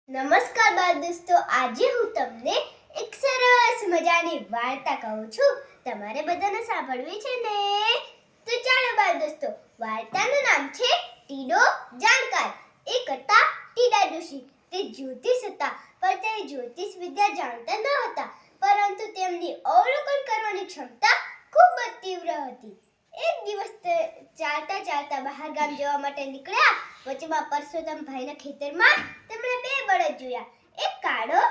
નમસ્કાર બાળ દોસ્તો, આજે હું તમને એક સરસ મજાની વાર્તા કહું છું. તમારે બધાને સાંભળવી છે ને? તો ચાલો બાળ દોસ્તો, વાર્તાનું નામ છે ટીડો જાણકાર. એક હતા ટીડા ડોશી. તે જ્યોતિષ હતા, પણ તે જ્યોતિષ વિદ્યા જાણતા ન હતા, પરંતુ તેમની અવલોકન કરવાની ક્ષમતા ખૂબ જ તીવ્ર હતી. એક દિવસ ચાલતા ચાલતા બહાર ગામ જવા માટે નીકળ્યા. વચમાં પરસોત્તમભાઈના ખેતરમાં તેમણે બે બળદ જોયા, એક કાળો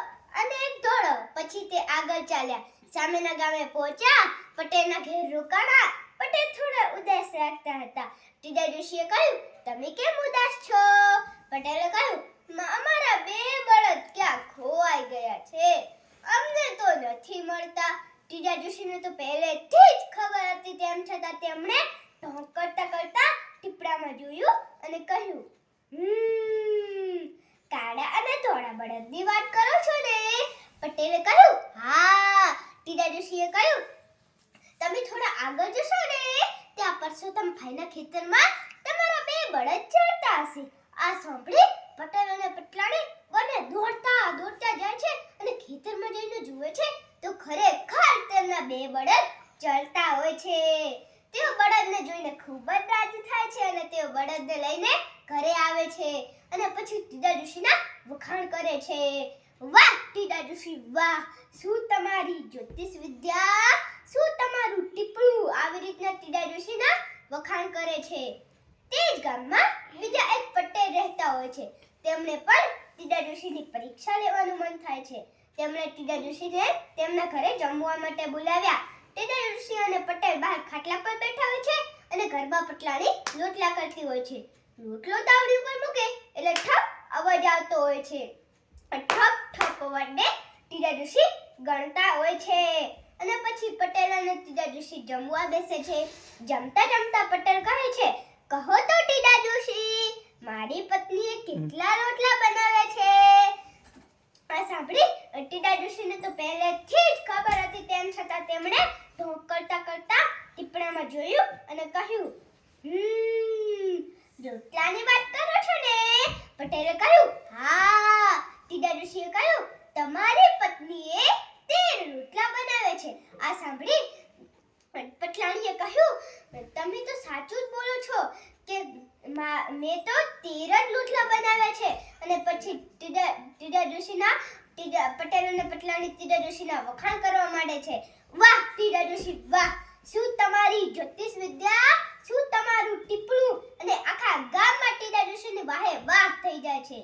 અને એક ધોળો. પછી તે આગળ ચાલ્યા. સામેના ગામે પહોંચ્યા. પટેલના ઘેર રોકાણા. પટેલ થોડા ઉદાસ લાગતા હતા. ટીડા ડોશીએ કહ્યું, તમે કેમ ઉદાસ છો? પટેલે કહ્યું, અમારા બે બળદ ક્યાં ખોવાઈ ગયા છે, અમને તો નથી મળતા. ટીડા ડોશીને તો પહેલેથી જ ખબર હતી, તેમ છતાં તેમણે ઢોંક કરતા કરતા ટીપડામાં જોયું અને કહ્યું, કાળા અને ધોળા બળદની વાત કરો છો ને? પટેલે કહ્યું, હા. ટીડા ડોશીએ કહ્યું, તમે થોડા આગળ જશો ને, ત્યાં પરસોત્તમભાઈના ખેતરમાં તમારા બે બળદ ચરતા હશે. આ સાંભળી પટેલ અને પટલાણી બંને દોડતા દોડતા જાય છે અને ખેતરમાં જઈને જુએ છે તો ખરેખર તેમના બે બળદ ચરતા હોય છે. તેઓ બળદને જોઈને ખૂબ જ રાજી થાય છે અને તેઓ બળદને લઈને ઘરે આવે છે અને પછી ટીડા ડોશીના વખાણ કરે છે. વાહ ટીડા ડોશી વાહ, શું તમારી જ્યોતિષ વિદ્યા, શું તમારું ટીપણું. આવી રીતના ટીડા ડોશીના વખાણ કરે છે. તે જ ગામમાં બીજા એક પટેલ રહેતા હોય છે. તેમને પણ ટીડા ડોશીની પરીક્ષા લેવાનું મન થાય છે. તેમણે ટીડા ડોશીને તેમના ઘરે જમવા માટે બોલાવ્યા. ટીડા ડોશી અને પટેલ બહાર ખાટલા પર બેઠા હોય છે અને ઘરમાં પટલાણી રોટલા કરતી હોય છે. રોટલો તાવડી ઉપર મૂકે એટલે ઠપ અવાજ આવતો હોય છે. ઠપ ઠપ અવાજને ટીડા ડોશી ગણતા હોય છે અને પછી પટેલ અને ટીડા ડોશી જમવા બેસે છે. જમતા જમતા પટેલ કહે છે, કહો તો ટીડા ડોશી, મારી પત્નીએ કેટલા રોટલા બનાવ્યા છે? આ સાંભળી ટીડા ડોશીને તો પહેલેથી જ ખબર હતી, તેમ છતાં તેમણે ઢોંક કરતા કરતા ટીપણામાં જોયું અને કહ્યું, રોટલાની વાત કરો છો ને? પટેલે કહ્યું, હા. ટીડા ડોશીએ કહ્યું, તમારી પત્નીએ 13 રોટલા બનાવ્યા છે. આ સાંભળી પટલાણીએ કહ્યું, તમે તો સાચું જ બોલો છો કે મેં તો 13 જ રોટલા બનાવ્યા છે. અને પછી ટીડા ડોશીના પટેલ અને પટલાણી ટીડા ડોશીના વખાણ કરવા માંડે છે. વાહ ટીડા ડોશી વાહ, શું તમારી જ્યોતિષ વિદ્યા, શું તમારું ટીપણું. અને આખા ગામમાં ટીડા ડોશીની વાહે વાહ થઈ જાય છે.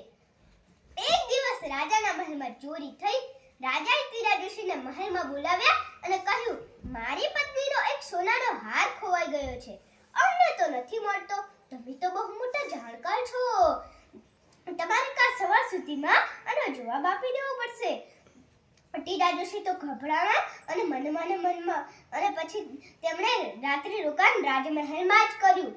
એક દિવસ રાજાના મહેલમાં ચોરી થઈ. રાજાએ ટીડા ડોશીને મહેલમાં બોલાવ્યા અને કહ્યું, મારી પત્નીનો એક સોનાનો હાર ખોવાઈ ગયો છે, અમને તો નથી મળતો. તમે તો બહુ મોટા જાણકાર છો, તમારે કાલ સવાર સુધીમાં આનો જવાબ આપી દેવો પડશે. ટીડા ડોશી તો ગભરાણા અને મનમાં અને પછી તેમણે રાત્રિ રોકાણ રાજમહેલમાં જ કર્યું.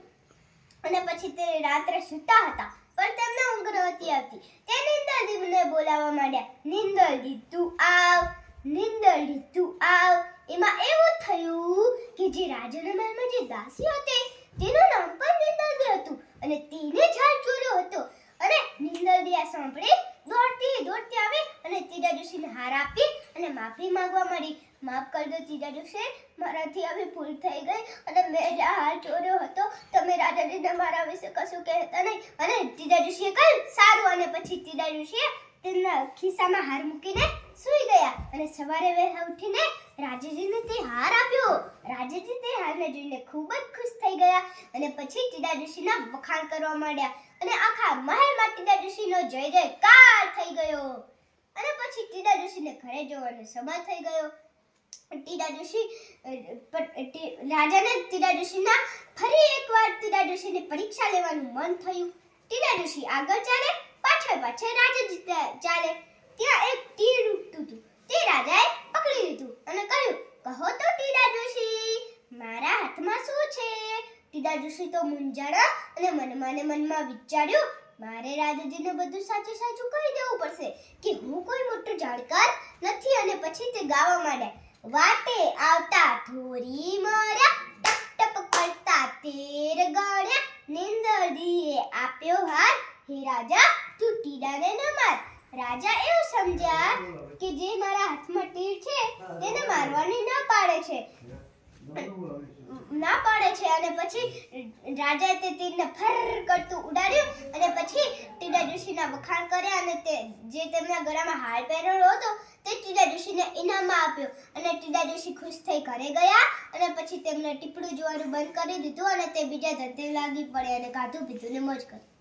અને પછી તે રાત્રે સૂતા હતા પણ તેમને ઊંઘ નહોતી આવતી. તે નિંદરદીને બોલાવવા માંડ્યા, નિંદરદી તું આવ, નિંદરદી તું આવ. એમાં એવું થયું કે જે રાજાના મહેલમાં જે દાસી હતી તેનું નામ પણ નિંદરદી હતું અને તેને હાર ચોર્યો હતો. અને નિંદરદી આ સાંભળી દોડતી દોડતી આવી અને ટીડા ડોશીને હાર આપી અને માફી માંગવા માંડી. માફ કરી દો ટીડા ડોશી, મારાથી આવી ભૂલ થઈ ગઈ અને મેં જે હાર ચોર્યો હતો, તમે રાજાજીને મારા વિશે કશું કહેતા નહીં. અને ટીડા ડોશીએ કહ્યું, સારું. અને પછી ટીડા ડોશીએ તેમના ખિસ્સામાં હાર મૂકીને સૂઈ ગયા અને સવારે વહેલા ઉઠીને રાજાજીને તે હાર આપ્યો. રાજાજી તે હારને જોઈને ખૂબ જ ખુશ થઈ ગયા અને પછી ટીડા ડોશીના વખાણ કરવા માંડ્યા અને આખા મહેલમાં ટીડા ડોશીનો જય જયકાર થઈ ગયો. અને પછી ટીડા ડોશીને ઘરે જવાનો સમય થઈ ગયો. ટીડા ડોશી રાજાને ટીડા ડોશીના ફરી એકવાર ટીડા ડોશીની પરીક્ષા લેવાનું મન થયું. ટીડા ડોશી આગળ ચાલે, પાછળ રાજાજી ચાલે. ત્યાં એક તીર ઉડતું હતું. તે રાજાએ પકડી લીધું અને કહ્યું, કહો તો ટીડા ડોશી, મારા હાથમાં શું છે? ટીડા ડોશી તો મૂંઝાણા અને મનમાં વિચાર્યું, મારે રાજાજીને બધું સાચું સાચું કહી દેવું પડશે કે હું કોઈ મોટો જાણકાર નથી. અને પછી તે ગાવા માંડ્યા, વાટે આવતા ધોરી મર્યા, ટપ ટપ કરતા 13 ગણ્યા, નિંદરદીએ આપ્યો હાર, હે રાજા તું ટીડાને ન માર, રાજા એવું સમજ્યા કે જે મારા હાથમાં તીર છે તેને મારવાની ના પાડે છે અને પછી રાજાએ તે તીરને ફર કરતું ઉડાડ્યું અને પછી ટીડા ડોશીના વખાણ કર્યા અને તે જે તેમના ગળામાં હાર પહેરેલો હતો તે ટીડા ડોશીને ઇનામમાં આપ્યો અને ટીડા ડોશી ખુશ થઈ ઘરે ગયા અને પછી તેમને ટીપડું જોવાનું બંધ કરી દીધું અને તે બીજા ધંધે લાગી પડે અને ખાધું પીધું ને મોજ કરી.